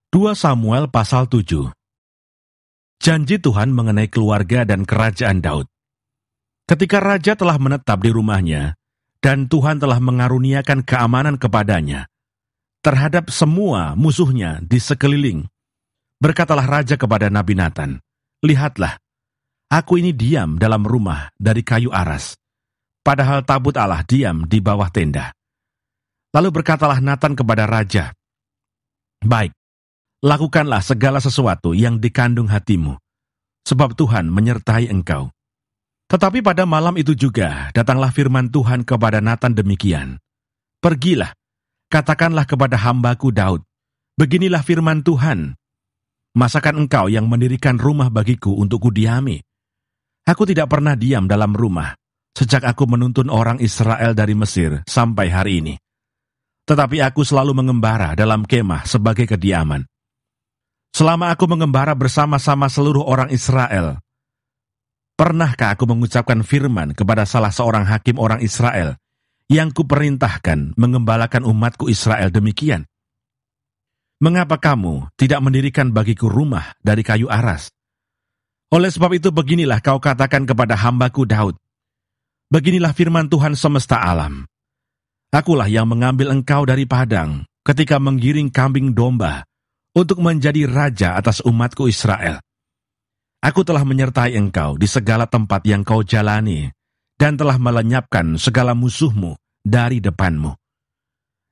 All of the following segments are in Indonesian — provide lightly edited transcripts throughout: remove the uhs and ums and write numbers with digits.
2 Samuel pasal 7. Janji Tuhan mengenai keluarga dan kerajaan Daud. Ketika raja telah menetap di rumahnya, dan Tuhan telah mengaruniakan keamanan kepadanya, terhadap semua musuhnya di sekeliling, berkatalah raja kepada Nabi Natan, "Lihatlah, aku ini diam dalam rumah dari kayu aras, padahal tabut Allah diam di bawah tenda." Lalu berkatalah Natan kepada raja, "Baik, lakukanlah segala sesuatu yang dikandung hatimu, sebab Tuhan menyertai engkau." Tetapi pada malam itu juga datanglah firman Tuhan kepada Natan demikian, "Pergilah, katakanlah kepada hambaku Daud, beginilah firman Tuhan, masakan engkau yang mendirikan rumah bagiku untuk kudiami? Aku tidak pernah diam dalam rumah, sejak aku menuntun orang Israel dari Mesir sampai hari ini. Tetapi aku selalu mengembara dalam kemah sebagai kediaman. Selama aku mengembara bersama-sama seluruh orang Israel, pernahkah aku mengucapkan firman kepada salah seorang hakim orang Israel yang kuperintahkan mengembalakan umatku Israel demikian? Mengapa kamu tidak mendirikan bagiku rumah dari kayu aras? Oleh sebab itu beginilah kau katakan kepada hambaku Daud, beginilah firman Tuhan semesta alam. Akulah yang mengambil engkau dari padang ketika menggiring kambing domba untuk menjadi raja atas umatku Israel. Aku telah menyertai engkau di segala tempat yang kau jalani, dan telah melenyapkan segala musuhmu dari depanmu.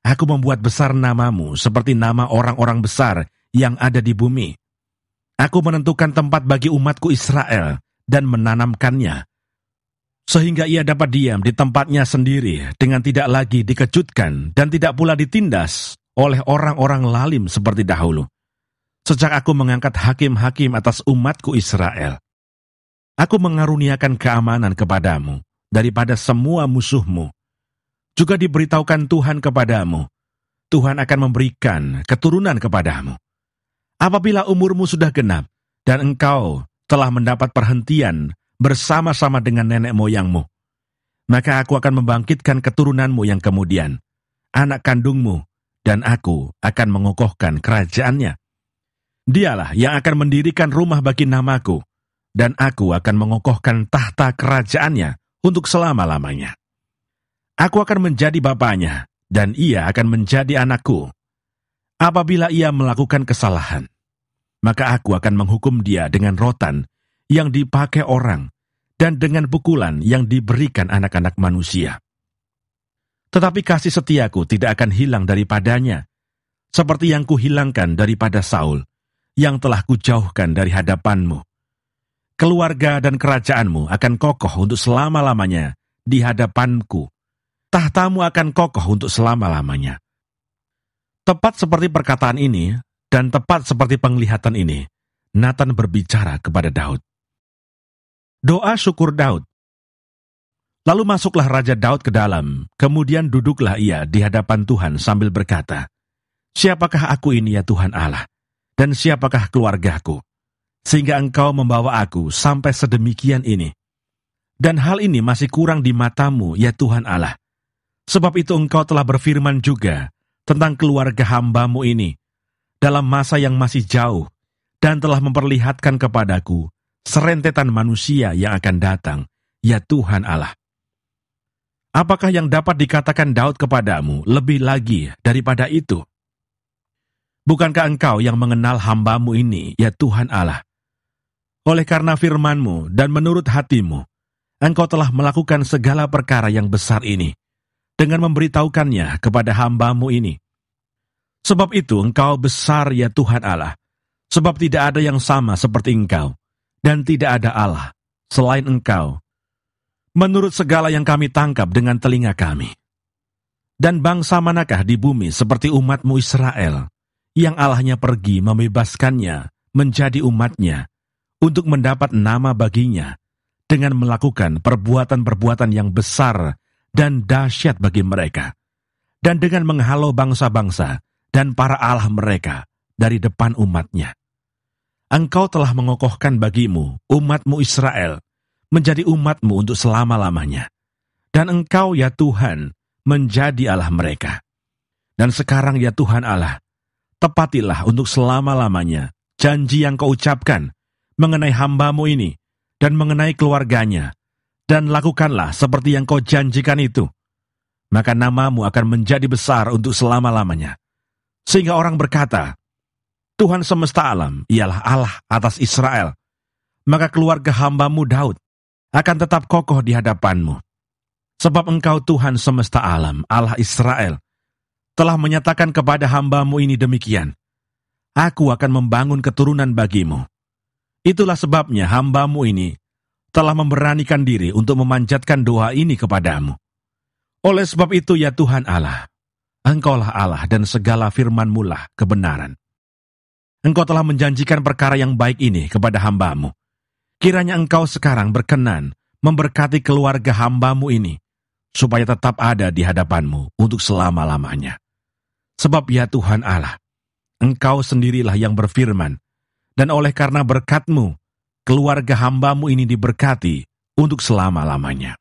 Aku membuat besar namamu seperti nama orang-orang besar yang ada di bumi. Aku menentukan tempat bagi umatku Israel dan menanamkannya, sehingga ia dapat diam di tempatnya sendiri dengan tidak lagi dikejutkan dan tidak pula ditindas oleh orang-orang lalim seperti dahulu. Sejak aku mengangkat hakim-hakim atas umatku Israel, aku mengaruniakan keamanan kepadamu daripada semua musuhmu. Juga diberitahukan Tuhan kepadamu, Tuhan akan memberikan keturunan kepadamu. Apabila umurmu sudah genap, dan engkau telah mendapat perhentian bersama-sama dengan nenek moyangmu, maka aku akan membangkitkan keturunanmu yang kemudian, anak kandungmu, dan aku akan mengokohkan kerajaannya. Dialah yang akan mendirikan rumah bagi namaku, dan aku akan mengokohkan tahta kerajaannya untuk selama-lamanya. Aku akan menjadi bapaknya, dan ia akan menjadi anakku. Apabila ia melakukan kesalahan, maka aku akan menghukum dia dengan rotan yang dipakai orang, dan dengan pukulan yang diberikan anak-anak manusia. Tetapi kasih setiaku tidak akan hilang daripadanya, seperti yang kuhilangkan daripada Saul, yang telah kujauhkan dari hadapanmu. Keluarga dan kerajaanmu akan kokoh untuk selama-lamanya di hadapanku. Tahtamu akan kokoh untuk selama-lamanya." Tepat seperti perkataan ini, dan tepat seperti penglihatan ini, Natan berbicara kepada Daud. Doa syukur Daud. Lalu masuklah Raja Daud ke dalam, kemudian duduklah ia di hadapan Tuhan sambil berkata, "Siapakah aku ini ya Tuhan Allah, dan siapakah keluargaku, sehingga engkau membawa aku sampai sedemikian ini? Dan hal ini masih kurang di matamu ya Tuhan Allah. Sebab itu engkau telah berfirman juga tentang keluarga hambamu ini dalam masa yang masih jauh, dan telah memperlihatkan kepadaku serentetan manusia yang akan datang, ya Tuhan Allah. Apakah yang dapat dikatakan Daud kepadamu lebih lagi daripada itu? Bukankah engkau yang mengenal hambamu ini, ya Tuhan Allah? Oleh karena firman-Mu dan menurut hati-Mu, engkau telah melakukan segala perkara yang besar ini, dengan memberitahukannya kepada hamba-Mu ini. Sebab itu engkau besar ya Tuhan Allah, sebab tidak ada yang sama seperti engkau, dan tidak ada Allah selain engkau. Menurut segala yang kami tangkap dengan telinga kami. Dan bangsa manakah di bumi seperti umat-Mu Israel, yang Allahnya pergi membebaskannya menjadi umatnya, untuk mendapat nama baginya, dengan melakukan perbuatan-perbuatan yang besar dan dahsyat bagi mereka, dan dengan menghalau bangsa-bangsa dan para allah mereka dari depan umatnya. Engkau telah mengokohkan bagimu umat-Mu Israel, menjadi umat-Mu untuk selama-lamanya, dan engkau ya Tuhan menjadi Allah mereka. Dan sekarang ya Tuhan Allah, tepatilah untuk selama-lamanya janji yang kau ucapkan mengenai hamba-Mu ini dan mengenai keluarganya, dan lakukanlah seperti yang kau janjikan itu. Maka nama-Mu akan menjadi besar untuk selama-lamanya. Sehingga orang berkata, Tuhan semesta alam ialah Allah atas Israel. Maka keluarga hamba-Mu Daud akan tetap kokoh di hadapan-Mu. Sebab Engkau Tuhan semesta alam, Allah Israel, telah menyatakan kepada hamba-Mu ini demikian, Aku akan membangun keturunan bagi-Mu. Itulah sebabnya hamba-Mu ini telah memberanikan diri untuk memanjatkan doa ini kepadamu. Oleh sebab itu ya Tuhan Allah, Engkaulah Allah dan segala firman-Mu lah kebenaran. Engkau telah menjanjikan perkara yang baik ini kepada hamba-Mu. Kiranya Engkau sekarang berkenan memberkati keluarga hamba-Mu ini, supaya tetap ada di hadapan-Mu untuk selama-lamanya. Sebab ya Tuhan Allah, Engkau sendirilah yang berfirman, dan oleh karena berkat-Mu, keluarga hamba-Mu ini diberkati untuk selama-lamanya.